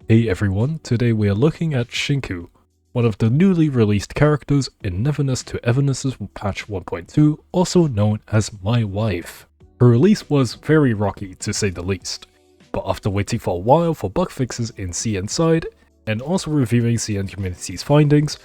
Hey everyone, today we are looking at Shinku, one of the newly released characters in Neverness to Everness's patch 1.2, also known as My Wife. Her release was very rocky to say the least, but after waiting for a while for bug fixes in CN side, and also reviewing CN community's findings,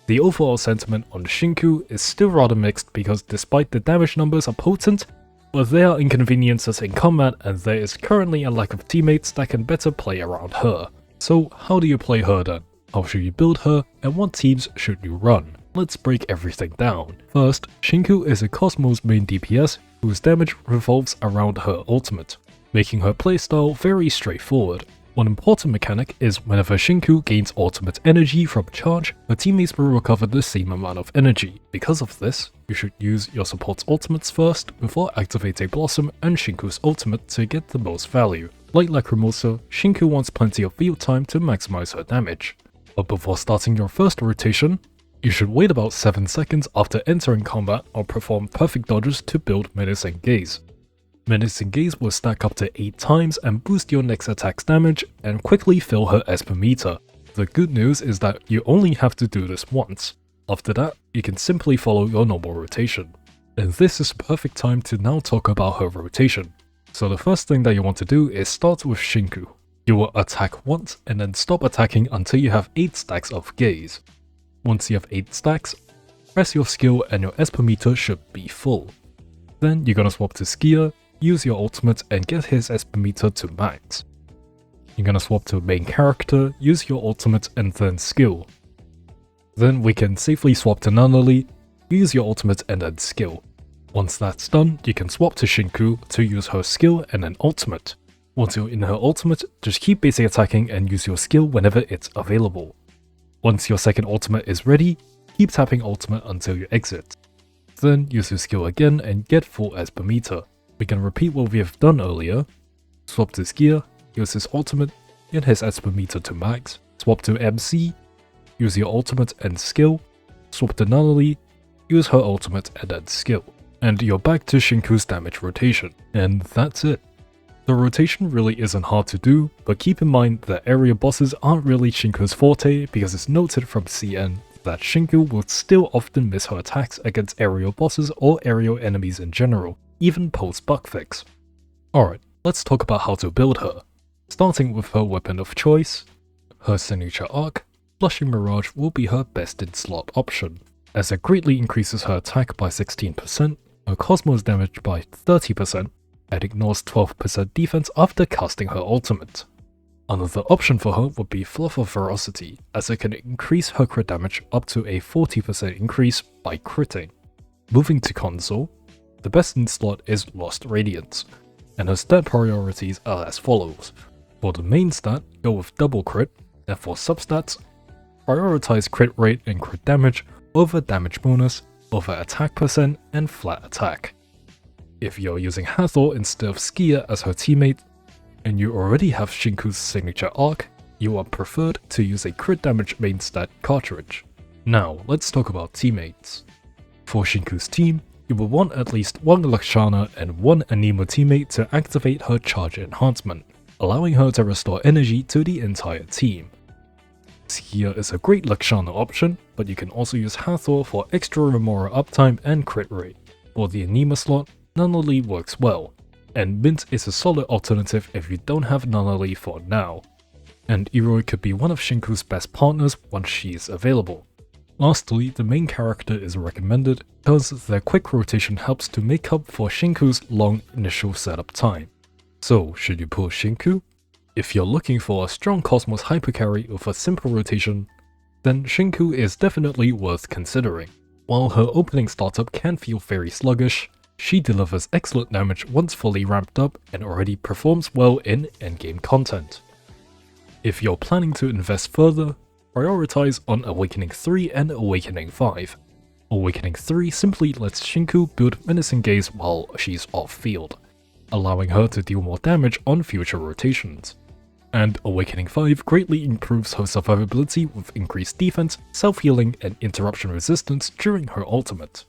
the overall sentiment on Shinku is still rather mixed because despite the damage numbers are potent, but there are inconveniences in combat and there is currently a lack of teammates that can better play around her. So how do you play her then? How should you build her, and what teams should you run? Let's break everything down. First, Shinku is a Cosmos main DPS whose damage revolves around her ultimate, making her playstyle very straightforward. One important mechanic is whenever Shinku gains ultimate energy from charge, her teammates will recover the same amount of energy. Because of this, you should use your support's ultimates first before activating Blossom and Shinku's ultimate to get the most value. Like Lacrimosa, Shinku wants plenty of field time to maximize her damage. But before starting your first rotation, you should wait about 7 seconds after entering combat or perform perfect dodges to build Menacing Gaze. Menacing Gaze will stack up to 8 times and boost your next attack's damage and quickly fill her SP meter. The good news is that you only have to do this once. After that, you can simply follow your normal rotation. And this is the perfect time to now talk about her rotation. So the first thing that you want to do is start with Shinku. You will attack once and then stop attacking until you have 8 stacks of Gaze. Once you have 8 stacks, press your skill and your SP meter should be full. Then you're gonna swap to Skier, use your ultimate and get his SP meter to max. You're gonna swap to main character, use your ultimate and then skill. Then we can safely swap to Nunnally, use your ultimate and then skill. Once that's done, you can swap to Shinku to use her skill and then ultimate. Once you're in her ultimate, just keep basic attacking and use your skill whenever it's available. Once your second ultimate is ready, keep tapping ultimate until you exit. Then use your skill again and get full SP meter. We can repeat what we have done earlier. Swap to Skier, use his ultimate, get his SP meter to max. Swap to MC, use your ultimate and skill. Swap to Nunnally, use her ultimate and then skill. And you're back to Shinku's damage rotation. And that's it. The rotation really isn't hard to do, but keep in mind that area bosses aren't really Shinku's forte because it's noted from CN that Shinku will still often miss her attacks against aerial bosses or aerial enemies in general, even post-bug fix. Alright, let's talk about how to build her. Starting with her weapon of choice, her signature arc, Blushing Mirage will be her best in slot option, as it greatly increases her attack by 16%, her Cosmos damage by 30%, and ignores 12% defense after casting her ultimate. Another option for her would be Fluff of Ferocity, as it can increase her crit damage up to a 40% increase by critting. Moving to console, the best in slot is Lost Radiance, and her stat priorities are as follows. For the main stat, go with double crit, and for substats, prioritize crit rate and crit damage over damage bonus, over attack percent, and flat attack. If you're using Hathor instead of Skier as her teammate, and you already have Shinku's signature arc, you are preferred to use a crit damage main stat cartridge. Now, let's talk about teammates. For Shinku's team, you will want at least one Lakshana and one Anima teammate to activate her charge enhancement, allowing her to restore energy to the entire team. Skier is a great Lakshana option, but you can also use Hathor for extra Remora uptime and crit rate. For the Anima slot, Nunnally works well, and Mint is a solid alternative if you don't have Nunnally for now. And Eroi could be one of Shinku's best partners once she is available. Lastly, the main character is recommended because their quick rotation helps to make up for Shinku's long initial setup time. So, should you pull Shinku? If you're looking for a strong Cosmos hypercarry with a simple rotation, then Shinku is definitely worth considering. While her opening startup can feel very sluggish, she delivers excellent damage once fully ramped up and already performs well in endgame content. If you're planning to invest further, prioritize on Awakening 3 and Awakening 5. Awakening 3 simply lets Shinku build Menacing Gaze while she's off field, allowing her to deal more damage on future rotations. And Awakening 5 greatly improves her survivability with increased defense, self-healing, and interruption resistance during her ultimate.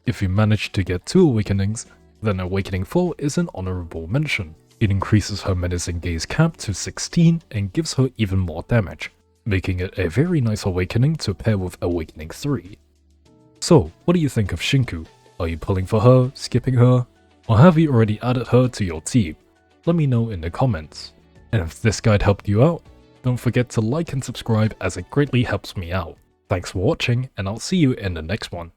If you manage to get 2 Awakenings, then Awakening 4 is an honorable mention. It increases her menacing gaze cap to 16 and gives her even more damage, making it a very nice awakening to pair with Awakening 3. So, what do you think of Shinku? Are you pulling for her, skipping her, or have you already added her to your team? Let me know in the comments. And if this guide helped you out, don't forget to like and subscribe as it greatly helps me out. Thanks for watching, and I'll see you in the next one.